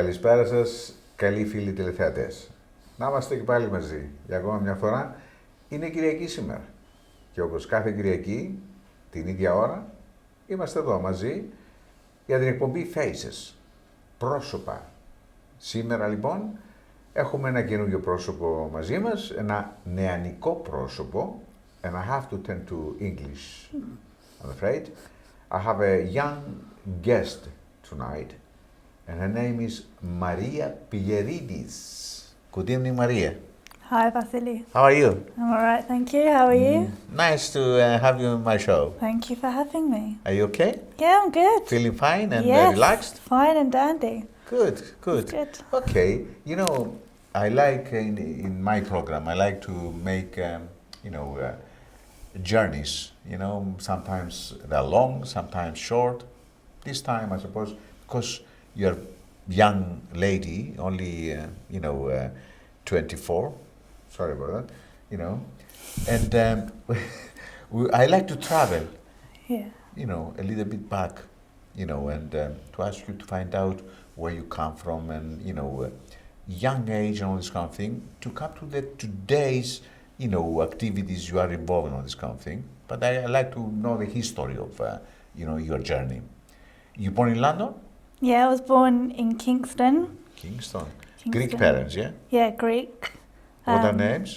Καλησπέρα σας, καλοί φίλοι τηλεθεατές. Να είμαστε και πάλι μαζί. Για ακόμα μια φορά είναι Κυριακή σήμερα. Και όπως κάθε Κυριακή, την ίδια ώρα, είμαστε εδώ μαζί για την εκπομπή Faces. Πρόσωπα. Σήμερα λοιπόν έχουμε ένα καινούργιο πρόσωπο μαζί μας, ένα νεανικό πρόσωπο. And I have to turn to English, I'm afraid. I have a young guest tonight. And her name is Maria Pierides. Good evening, Maria. Hi, Vasily. How are you? I'm all right, thank you. How are you? Nice to have you on my show. Thank you for having me. Are you okay? Yeah, I'm good. Feeling fine and Yes, relaxed? fine and dandy. Good, good. It's good. Okay, you know, I like in my program, I like to make, journeys. You know, sometimes they're long, sometimes short. This time, I suppose, because you're a young lady, only, 24. Sorry about that, And I like to travel, Yeah. a little bit back, and to ask you to find out where you come from and, young age and all this kind of thing, to come to the today's, activities you are involved in all this kind of thing. But I like to know the history of, your journey. You born in London? Yeah, I was born in Kingston. Kingston. Kingston. Greek parents, yeah? Yeah, Greek. What are names?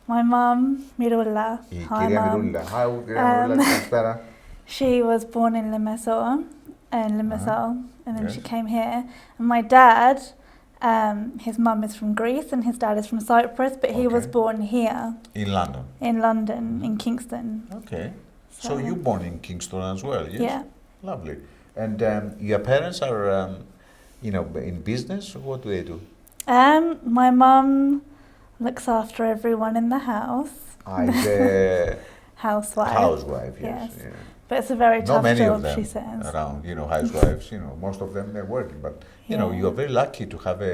My mum, Mirula. Η Hi, κυρία Mum. Μυρούλα. Hi, κυρία Μυρούλα, καλησπέρα. She was born in Limassol, and then Yes. she came here. And my dad, his mum is from Greece and his dad is from Cyprus, but he was Okay. born here In London. in London, in Kingston. Okay. So So- you born in Kingston as well, yes? Yeah. Lovely. And your parents are, in business? What do they do? My mum looks after everyone in the house. Is a Housewife. housewife, yes. Yes. Yeah. But it's a very Not tough many job, of them she says. around, housewives, most of them they're working, but Yeah. you are very lucky to have a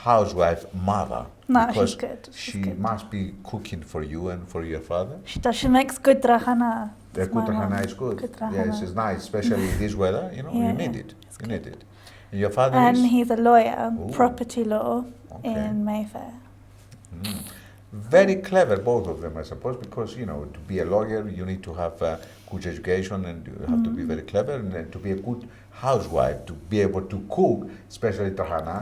housewife mother. No, because she's good. She's she good. must be cooking for you and for your father. She does. She makes good drahana. The That's my kutrahana mum. is good. Good Yes, drahana. it's nice, especially in this weather, you Yeah, need yeah, it. it's You need good. it. And your father And is? he's a lawyer, Ooh. property law Okay. in Mayfair. Very clever, both of them, I suppose, because, to be a lawyer, you need to have good education and you have to be very clever. And to be a good housewife, to be able to cook, especially tahana,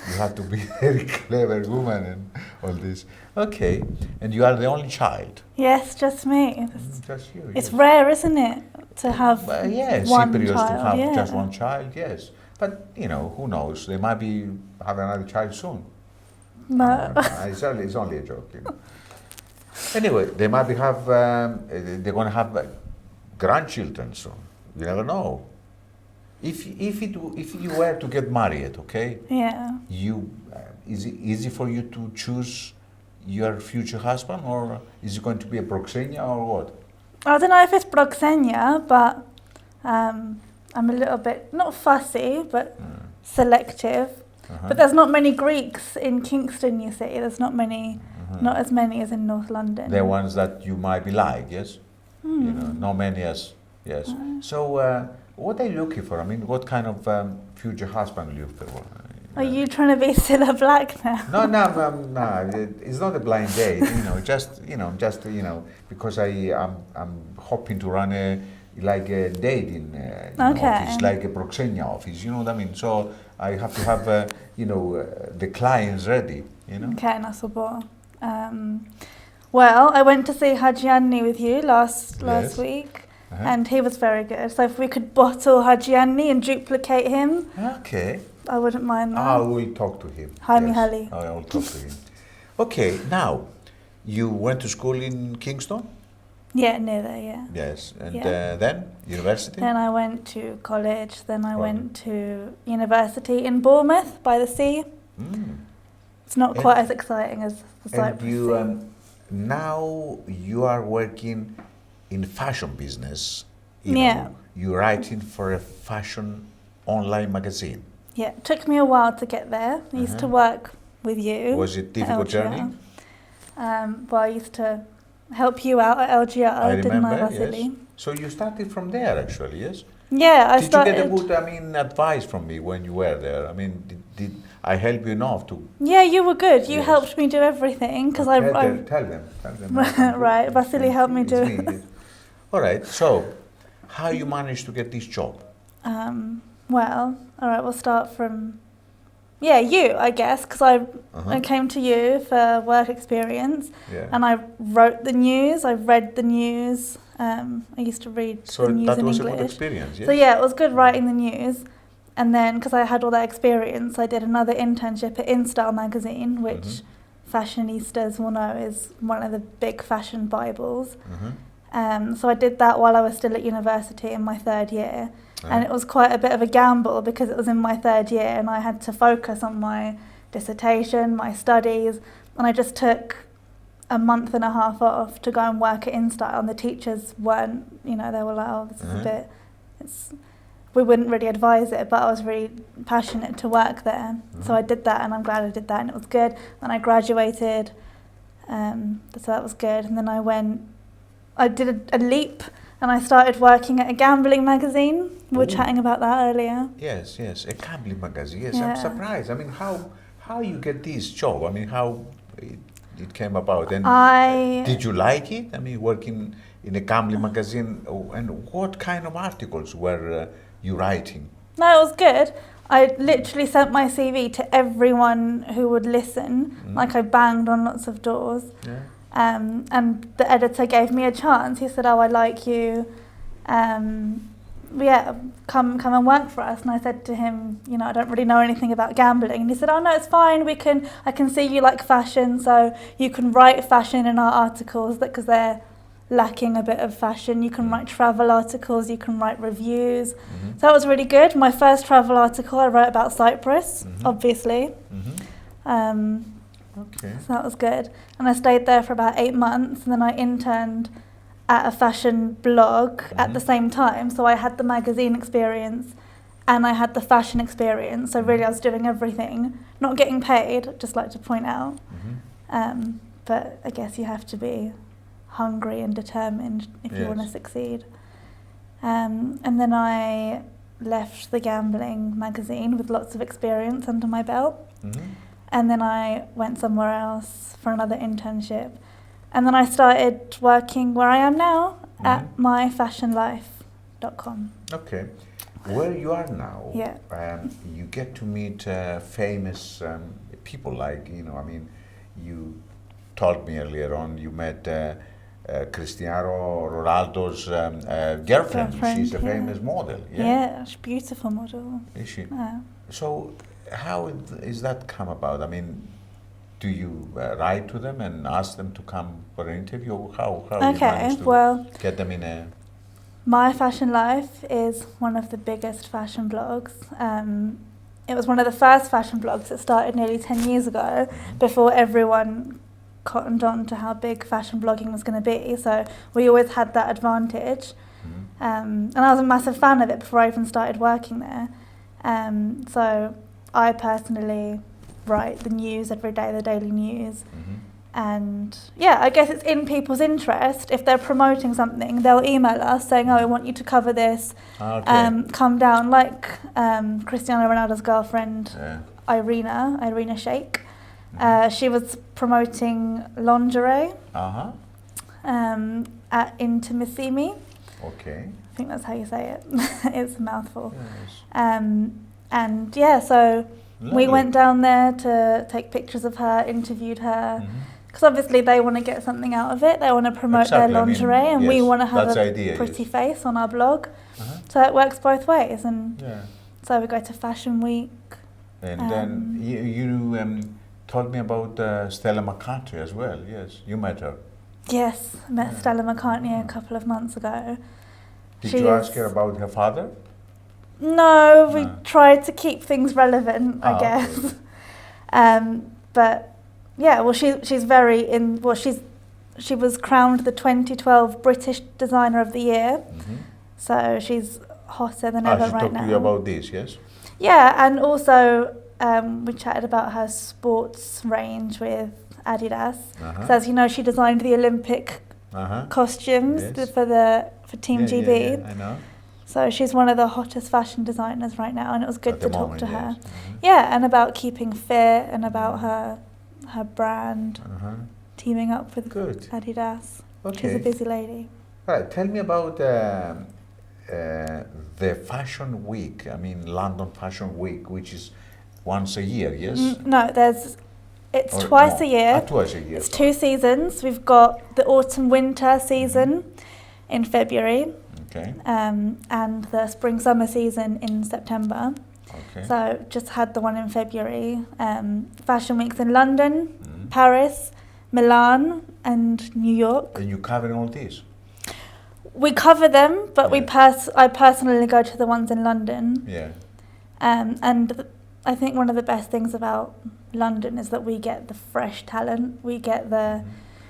you have to be a very clever woman and all this. Okay, and you are the only child. Yes, just me. Just you. It's yes. rare, isn't it, to have Yes, one Cypriots child? to have yeah. just one child, yes. But, who knows, they might be have another child soon. No. It's only a joke, Anyway, they might be they're going to have grandchildren soon. You never know. If you were to get married, okay, Yeah. is it easy for you to choose your future husband, or is it going to be a proxenia or what? I don't know if it's proxenia, but I'm a little bit, not fussy, but selective. But there's not many Greeks in Kingston, you see. There's not many, not as many as in North London. The ones that you might be like, yes? Not many as, yes. So, what are you looking for? I mean, what kind of future husband are you looking for? Are you trying to be Cilla Black now? No, it's not a blind date, just, because I'm hoping to run a dating Okay. office, like a proxenia office, you know what I mean? So I have to have, the clients ready, Okay, Nasabo. Well, I went to see Hajiani with you last Yes. week, and he was very good. So if we could bottle Hajiani and duplicate him, Okay. I wouldn't mind that. I will talk to him. Hi, Yes, Mihaly. I will talk to him. Okay, now, you went to school in Kingston? Yeah, near there, yeah. Yes. And Yeah. Then, university? Then I went to college, then I went to university in Bournemouth by the sea. It's not And- quite as exciting as the And Cyprus you, sea. now you are working in fashion business. Yeah. You're writing for a fashion online magazine. Yeah, it took me a while to get there. I used to work with you. Was it at difficult LGR. journey? Well, I used to help you out at LGR, I didn't remember, I, Vasily? yes. So you started from there, actually, yes? Yeah, I Did started. you get a good, advice from me when you were there? I mean, I help you enough to. Yeah, you were good. You Yes. helped me do everything because I Tell them. right. Vasily helped me do It's it. me, yes. All right. So, how you managed to get this job? Well, all right. We'll start from you, I guess, because I came to you for work experience, and I wrote the news. I read the news. I used to read the news that in was English. a good experience. Yes? So yeah, it was good writing the news. And then, because I had all that experience, I did another internship at InStyle magazine, which fashionistas will know is one of the big fashion bibles. So I did that while I was still at university in my third year. And it was quite a bit of a gamble because it was in my third year and I had to focus on my dissertation, my studies, and I just took a month and a half off to go and work at InStyle, and the teachers weren't, they were like, oh, this is we wouldn't really advise it, but I was really passionate to work there. So I did that and I'm glad I did that and it was good. And I graduated, so that was good. And then I did a leap and I started working at a gambling magazine. We were chatting about that earlier. Yes, a gambling magazine. Yes, I'm surprised. I mean, how you get this job? I mean, how it came about? And did you like it? I mean, working in a gambling magazine, and what kind of articles were you writing? No, it was good. I literally sent my CV to everyone who would listen. Like I banged on lots of doors. Yeah. And the editor gave me a chance. He said, "Oh, I like you. Come and work for us." And I said to him, I don't really know anything about gambling. And he said, "Oh no, it's fine. I can see you like fashion, so you can write fashion in our articles because they're lacking a bit of fashion. You can write travel articles, you can write reviews." So that was really good. My first travel article I wrote about Cyprus, obviously. So that was good. And I stayed there for about 8 months, and then I interned at a fashion blog at the same time. So I had the magazine experience and I had the fashion experience. So really I was doing everything, not getting paid, I'd just like to point out. But I guess you have to be hungry and determined if you want to succeed. And then I left the gambling magazine with lots of experience under my belt. And then I went somewhere else for another internship. And then I started working where I am now at myfashionlife.com. Okay. Where you are now, you get to meet famous people like, you told me earlier on you met Cristiano Ronaldo's girlfriend. She's a famous model. Yeah, she's a beautiful model. Is she? Yeah. So how is that come about? I mean, do you write to them and ask them to come for an interview? How you manage to get them in a... My Fashion Life is one of the biggest fashion blogs. It was one of the first fashion blogs that started nearly 10 years ago, before everyone cottoned on to how big fashion blogging was going to be. So we always had that advantage. And I was a massive fan of it before I even started working there. So I personally write the news every day, the daily news. And I guess it's in people's interest. If they're promoting something, they'll email us saying, "Oh, I want you to cover this. Come down." Like Cristiano Ronaldo's girlfriend, Irina Shayk. She was promoting lingerie at Intimacy Me. Okay. I think that's how you say it. It's a mouthful. Yes. So we went down there to take pictures of her, interviewed her. Because obviously they want to get something out of it. They want to promote their lingerie, and we want to have a pretty face on our blog. So it works both ways. And so we go to Fashion Week. And then you told me about Stella McCartney as well. Yes, you met her. Yes, I met Stella McCartney a couple of months ago. Did you ask her about her father? No, we tried to keep things relevant, I guess. But she's very she was crowned the 2012 British Designer of the Year. So she's hotter than ever right now. She talked to you about this, yes? Yeah, and also we chatted about her sports range with Adidas. So as you know, she designed the Olympic costumes for Team GB. I know. So she's one of the hottest fashion designers right now, and it was good At to the talk moment, to her. yes. Mhm. Yeah, and about keeping fit and about her brand, teaming up with Good. Adidas. Okay. She's a busy lady. All right, tell me about the Fashion Week. I mean, London Fashion Week, which is once a year, yes? No, it's Or twice more? a year. Twice a year. It's 2 seasons. We've got the autumn-winter season in February, Okay. and the spring-summer season in September. Okay. So just had the one in February. Fashion Weeks in London, Paris, Milan, and New York. And you covering all these? We cover them, but Yeah. I personally go to the ones in London. Yeah. And I think one of the best things about London is that we get the fresh talent, we get the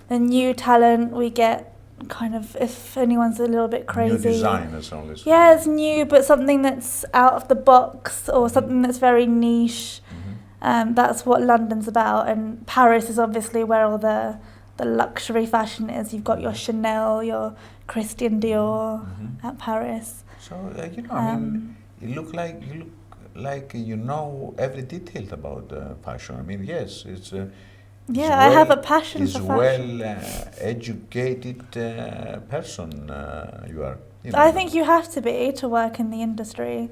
new talent, we get kind of, if anyone's a little bit crazy. New designers always. Yeah, it's new, but something that's out of the box or something that's very niche. That's what London's about. And Paris is obviously where all the luxury fashion is. You've got your Chanel, your Christian Dior at Paris. So I mean, you look like you know every detail about fashion. I mean, yes, it's. I have a passion for fashion. Educated person you are. I think you have to be to work in the industry,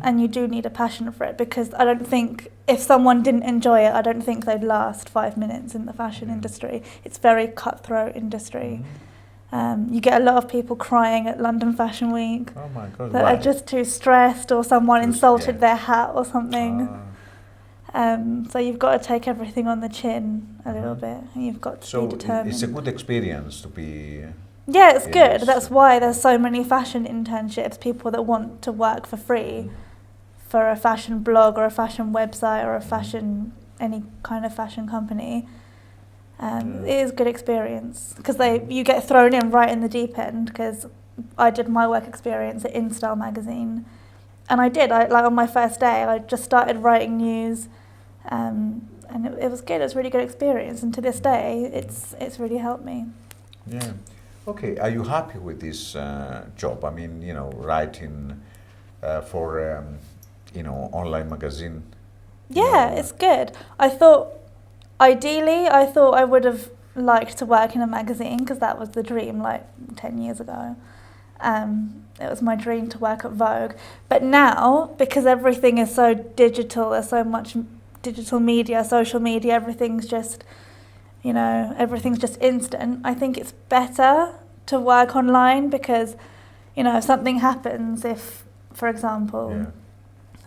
and you do need a passion for it, because I don't think if someone didn't enjoy it, I don't think they'd last 5 minutes in the fashion industry. It's very cutthroat industry. You get a lot of people crying at London Fashion Week Oh my God! that Why? are just too stressed, or someone insulted their hat or something. So you've got to take everything on the chin a little bit, and you've got to be determined. It's a good experience to be. Yeah, it's good. Yes. That's why there's so many fashion internships, people that want to work for free for a fashion blog or a fashion website or a fashion, any kind of fashion company. It is a good experience because you get thrown in right in the deep end, because I did my work experience at InStyle magazine, and like on my first day I just started writing news, and it was good. It was a really good experience, and to this day it's really helped me. Yeah. Okay. Are you happy with this job? I mean, writing for online magazine. Yeah, it's good. Ideally, I thought I would have liked to work in a magazine, because that was the dream like 10 years ago. It was my dream to work at Vogue. But now, because everything is so digital, there's so much digital media, social media, everything's just instant. I think it's better to work online, because, if something happens, if, for example,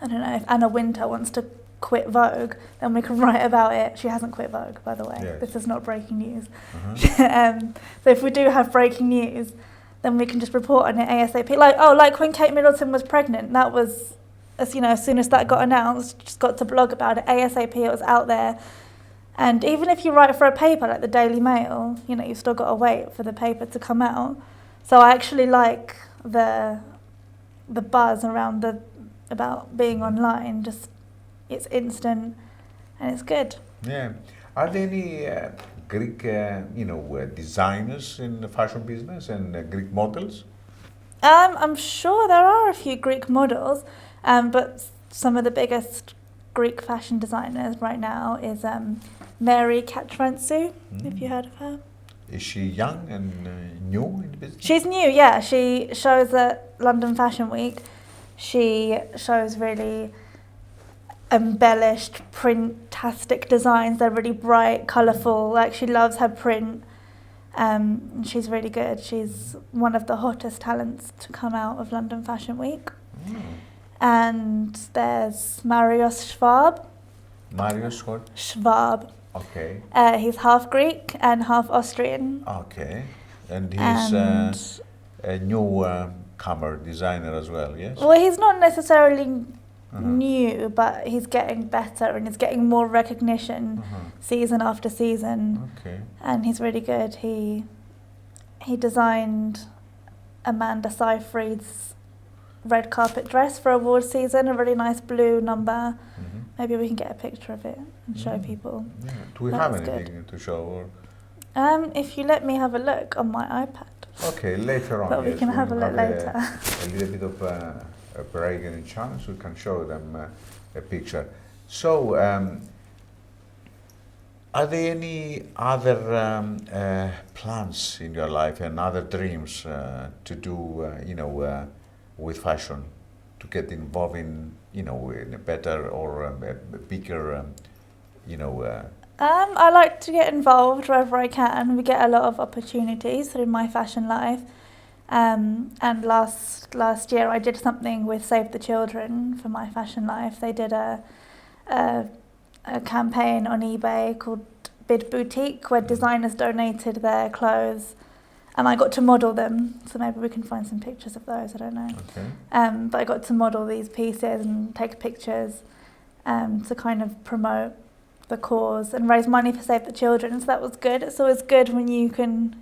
I don't know, if Anna Wintour wants to quit Vogue, then we can write about it. She hasn't quit Vogue, by the way. Yes. This is not breaking news. So if we do have breaking news, then we can just report on it ASAP. Like when Kate Middleton was pregnant, that was, as soon as that got announced, just got to blog about it ASAP. It was out there. And even if you write for a paper like the Daily Mail, you've still got to wait for the paper to come out. So I actually like the buzz around about being online. Just, it's instant and it's good. Yeah. Are there any Greek, designers in the fashion business and Greek models? I'm sure there are a few Greek models, but some of the biggest Greek fashion designers right now is Mary Katrantzou, if you heard of her. Is she young and new in the business? She's new, yeah. She shows at London Fashion Week. She shows really embellished, print-tastic designs. They're really bright, colourful. Like, she loves her print. She's really good. She's one of the hottest talents to come out of London Fashion Week. And there's Marios Schwab. Marios what? Schwab. Okay. He's half Greek and half Austrian. Okay. And he's a newcomer designer as well, yes? Well, he's not necessarily new, but he's getting better and he's getting more recognition season after season. Okay. And he's really good. He designed Amanda Seyfried's red carpet dress for award season, a really nice blue number. Maybe we can get a picture of it and show people. Yeah. Do we have anything to show? Or? If you let me have a look on my iPad. Okay, later on. But we yes, can when have a you look later. A little bit of a break and a chance, we can show them a picture. So, are there any other plans in your life and other dreams to do, with fashion, to get involved in, in a better or a bigger, I like to get involved wherever I can. We get a lot of opportunities through my fashion life. And last year I did something with Save the Children for my fashion life. They did a campaign on eBay called Bid Boutique, where designers donated their clothes and I got to model them. So maybe we can find some pictures of those, I don't know. Okay. But I got to model these pieces and take pictures to kind of promote the cause and raise money for Save the Children. So that was good. It's always good when you can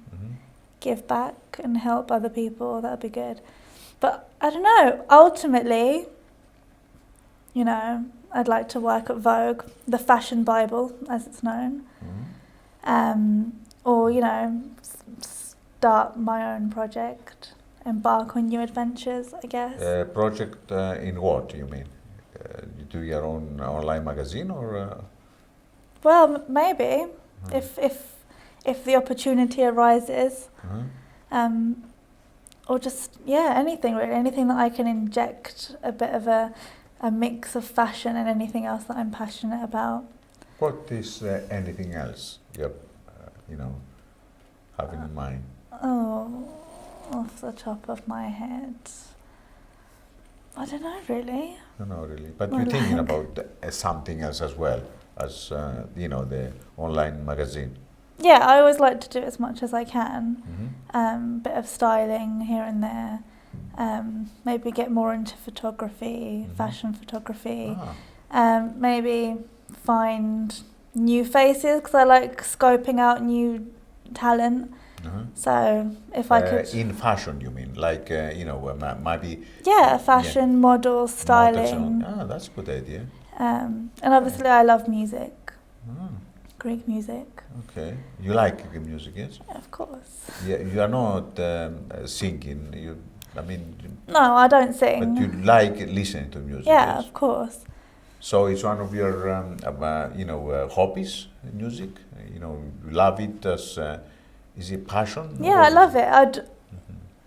give back and help other people. That would be good. But I don't know, ultimately, I'd like to work at Vogue, the fashion Bible, as it's known. Or, start my own project, embark on new adventures, I guess. Project in what, you mean? You do your own online magazine or? Well, maybe, if the opportunity arises. Or just, anything really, anything that I can inject a bit of a mix of fashion and anything else that I'm passionate about. What is anything else you're, having in mind? Oh, off the top of my head, I don't know really. No, really. But you're thinking about something else as well as, the online magazine. Yeah, I always like to do as much as I can. Bit of styling here and there. Maybe get more into photography, fashion photography. Maybe find new faces because I like scoping out new talent. So if I could... In fashion, you mean? Like, maybe... Yeah, fashion, model, styling. That's a good idea. And obviously I love music. Greek music. Okay. You like Greek music, yes? Yeah, of course. Yeah, you are not singing. No, I don't sing. But you like listening to music. Yeah, yes? of course. So it's one of your, hobbies, music. You love it as, is it passion? Yeah, I love it. I'd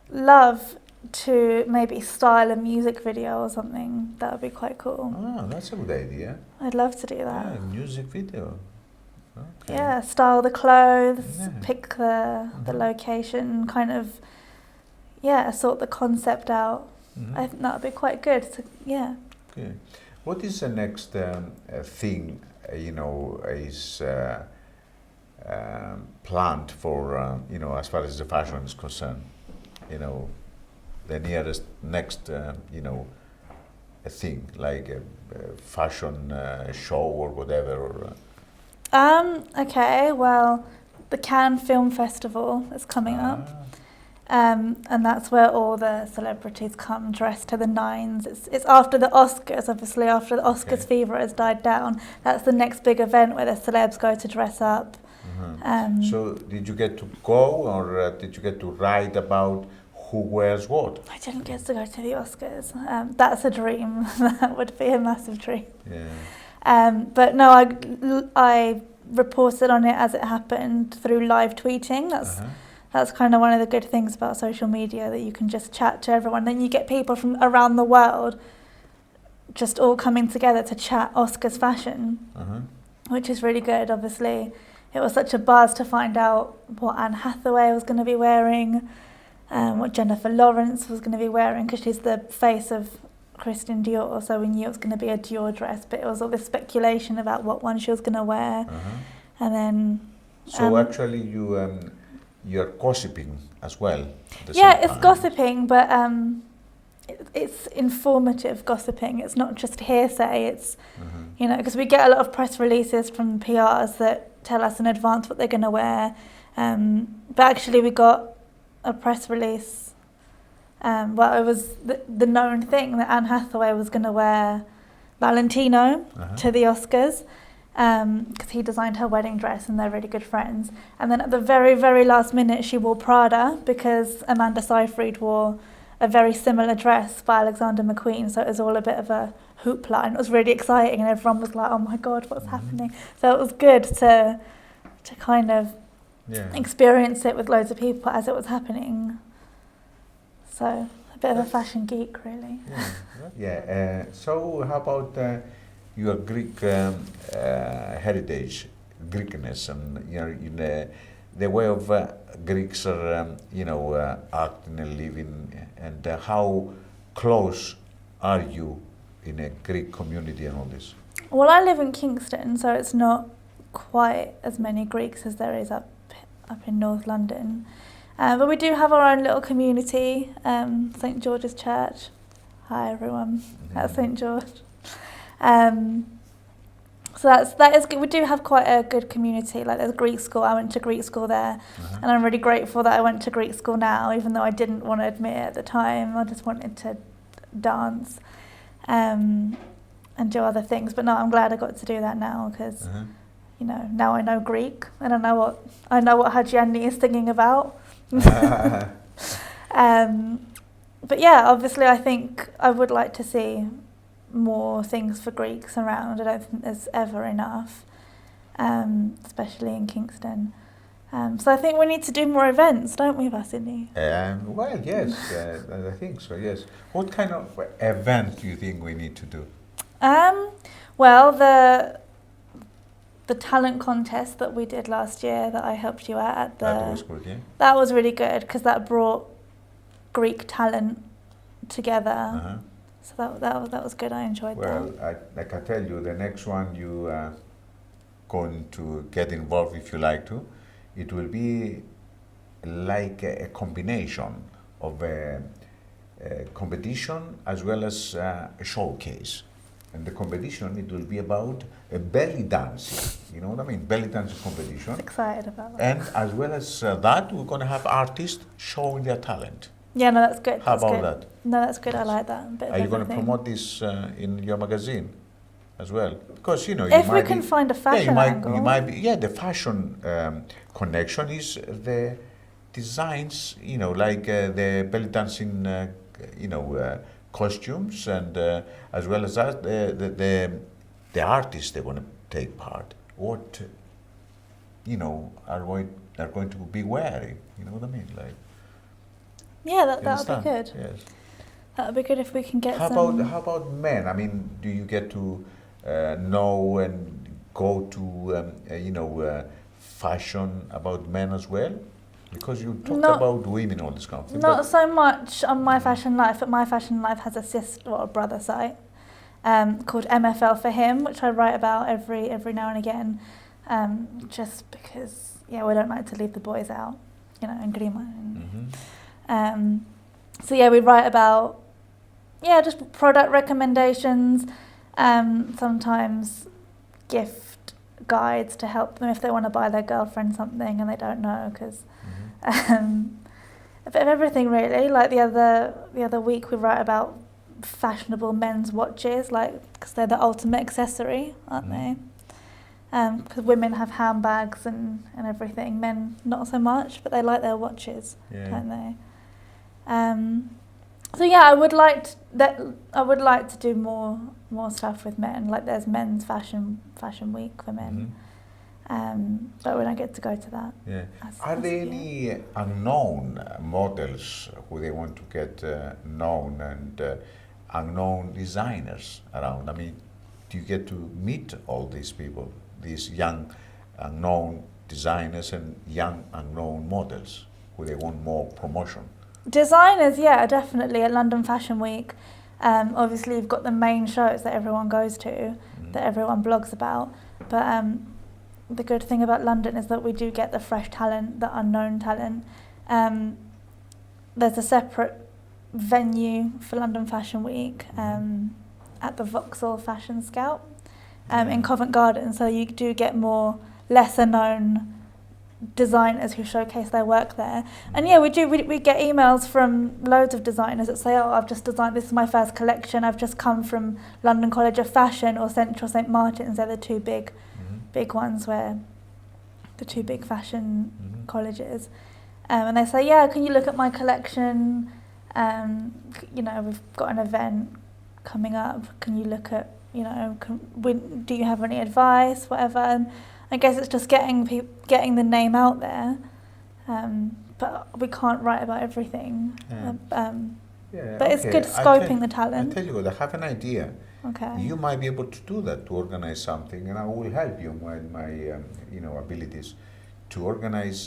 love to maybe style a music video or something. That would be quite cool. That's a good idea. I'd love to do that. Yeah, music video. Okay. Yeah, style the clothes, pick the location, kind of, sort the concept out. I think that would be quite good. So, yeah. Okay. What is the next thing, is planned for, as far as the fashion is concerned? The nearest next, a thing, like a fashion show or whatever? Or, Okay, well, the Cannes Film Festival is coming up. And that's where all the celebrities come dressed to the nines. It's after the Oscars, obviously, after the Oscars fever has died down. That's the next big event where the celebs go to dress up. So did you get to go or did you get to write about who wears what? I didn't get to go to the Oscars. That's a dream. That would be a massive dream. Yeah. But no, I reported on it as it happened through live tweeting. That's kind of one of the good things about social media, that you can just chat to everyone. Then you get people from around the world just all coming together to chat Oscars fashion, which is really good. Obviously, it was such a buzz to find out what Anne Hathaway was going to be wearing, what Jennifer Lawrence was going to be wearing, because she's the face of Christian Dior, so we knew it was going to be a Dior dress, but it was all this speculation about what one she was going to wear. And then... So actually you're gossiping as well at the yeah, same it's time. gossiping, but it's informative gossiping. It's not just hearsay. It's, because we get a lot of press releases from PRs that tell us in advance what they're going to wear. But actually we got a press release. It was the known thing that Anne Hathaway was going to wear Valentino to the Oscars. because he designed her wedding dress and they're really good friends. And then at the very, very last minute, she wore Prada because Amanda Seyfried wore a very similar dress by Alexander McQueen. So it was all a bit of a hoopla, and it was really exciting, and everyone was like, oh my God, what's happening? So it was good to kind of experience it with loads of people as it was happening. So a bit of a fashion geek, really. So how about your Greek heritage, Greekness, and in the way of Greeks are, acting and living, and how close are you in a Greek community and all this? Well, I live in Kingston, so it's not quite as many Greeks as there is up in North London. But we do have our own little community, St George's Church. Hi everyone at St George. So that is good. We do have quite a good community. Like there's Greek school. I went to Greek school there, and I'm really grateful that I went to Greek school now, even though I didn't want to admit it at the time. I just wanted to dance and do other things. But no, I'm glad I got to do that now because now I know Greek and I know what Hagiani is singing about. But yeah, obviously I think I would like to see more things for Greeks around. I don't think there's ever enough, especially in Kingston. So I think we need to do more events, don't we, Vasily? Well, yes, I think so, yes. What kind of event do you think we need to do? Well, the talent contest that we did last year that I helped you at That was good, yeah? That was really good because that brought Greek talent together. So that was good. I enjoyed that. Well, I can tell you, the next one you are going to get involved if you like to. It will be like a combination of a competition as well as a showcase. And the competition, it will be about a belly dancing. You know what I mean? Belly dancing competition. I'm excited about that. And as well as that, we're going to have artists showing their talent. Yeah, no, that's good. How about that? No, that's good. I like that. Are you going to promote this in your magazine as well? Because if we can find a fashion angle. The fashion connection is the designs. Like the belly dancing. Costumes, and as well as that, the artists they're going to take part. What are going to be wearing? You know what I mean? Like. Yeah, that would be good. Yes. That would be good if we can get How about men? I mean, do you get to know and go to fashion about men as well? Because you talked about women all this kind of thing. Not so much on My Fashion Life, but My Fashion Life has a brother site called MFL for Him, which I write about every now and again, just because we don't like to leave the boys out, in Grima. So we write about just product recommendations, sometimes gift guides to help them if they want to buy their girlfriend something and they don't know, because a bit of everything really. Like the other week we write about fashionable men's watches, because they're the ultimate accessory, aren't they? Because women have handbags and everything, men not so much, but they like their watches, don't they? I would like to do more stuff with men. Like there's men's fashion week for men. But we don't get to go to that. Yeah. Are there any unknown models who they want to get known, and unknown designers around? I mean, do you get to meet all these people, these young unknown designers and young unknown models who they want more promotion? Designers, yeah, definitely at London Fashion Week. Obviously, you've got the main shows that everyone goes to, that everyone blogs about. But the good thing about London is that we do get the fresh talent, the unknown talent. There's a separate venue for London Fashion Week at the Vauxhall Fashion Scout in Covent Garden. So you do get more lesser known designers who showcase their work there. And we get emails from loads of designers that say, I've just designed, this is my first collection, I've just come from London College of Fashion or Central St Martin's. They're the two big big ones where the two big fashion colleges, and they say, yeah, can you look at my collection? You know, we've got an event coming up. Can you look at, you know, do you have any advice, whatever? And I guess it's just getting the name out there, but we can't write about everything. But it's good scoping the talent. I tell you what, I have an idea. Okay. You might be able to do that, to organize something, and I will help you with my you know, abilities to organize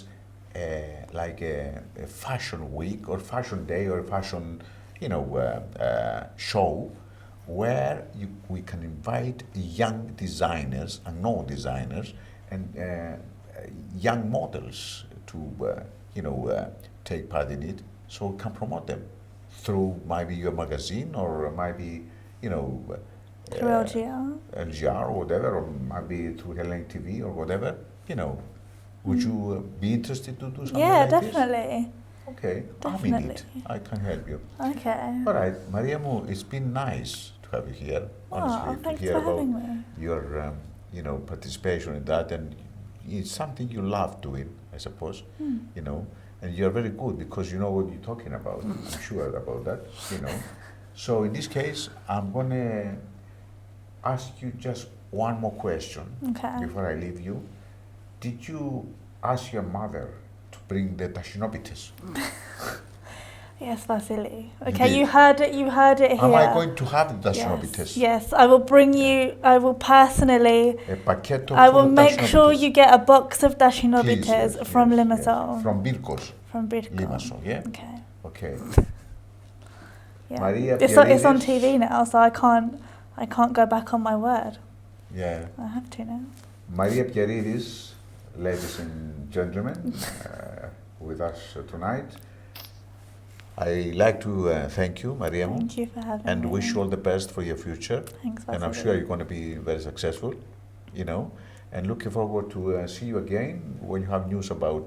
like a fashion week or fashion day or a fashion, you know, show where we can invite young designers and no designers and young models to you know, take part in it, so we can promote them through maybe your magazine or maybe, you know, Through LGR or whatever, or maybe through Hellenic TV or whatever, you know. Would you be interested to do something like definitely. this? Okay, Definitely. I'm in it. I can help you. Okay. All right, Mariamu, it's been nice to have you here, honestly, to Thanks hear for about having me. your you know, participation in that, and it's something you love doing, I suppose, you know, and you're very good because you know what you're talking about. I'm sure about that, you know. So in this case, I'm gonna ask you just one more question before I leave you. Did you ask your mother to bring the Tachinopithecus? Yes, Vasily. Okay, you heard it here. Am I going to have the Tachinopithecus? Yes, I will bring you, I will personally, I will make sure you get a box of Tachinopithecus from Limassol. Yes. From Birkos. From Birkos. Limassol, yeah? Okay. Okay. Yeah. Maria It's on TV now, so I can't go back on my word. Yeah. I have to now. Maria Pierides, ladies and gentlemen, with us tonight. I like to thank you, Maria. Thank you for having me. And wish you all the best for your future. Thanks, Vasily. And I'm sure you're going to be very successful, you know. And looking forward to see you again when you have news about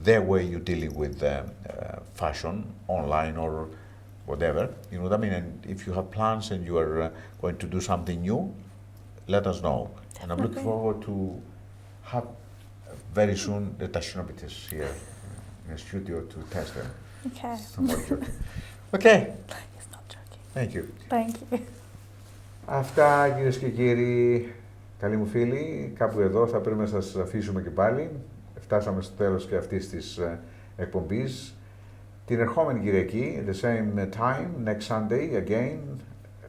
the way you're dealing with fashion, online or whatever. You know what I mean? And if you have plans and you are going to do something new, let us know. Definitely. And I'm looking forward to have very soon the Tachinopithecus here in the studio to test them. Okay. I'm not joking. Okay. He's not joking. Thank you. Thank you. Αυτά, κυρίες και κύριοι, καλοί μου φίλοι, κάπου εδώ θα πρέπει να σας αφήσουμε και πάλι. Φτάσαμε στο τέλος και αυτής της εκπομπής. Την ερχόμενη Κυριακή, at the same time, next Sunday, again,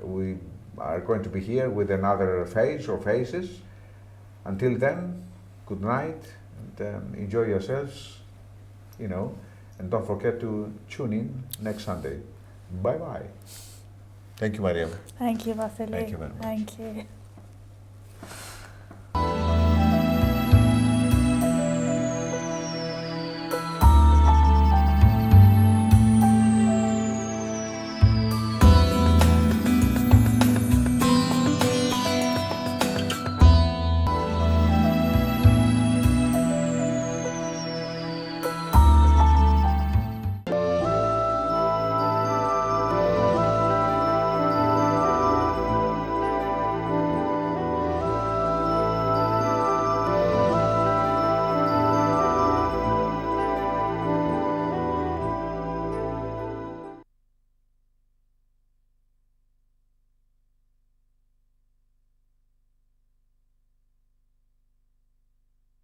we are going to be here with another face or faces. Until then, good night, and enjoy yourselves, you know, and don't forget to tune in next Sunday. Bye-bye. Thank you, Maria. Thank you, Vasily. Thank you very much. Thank you.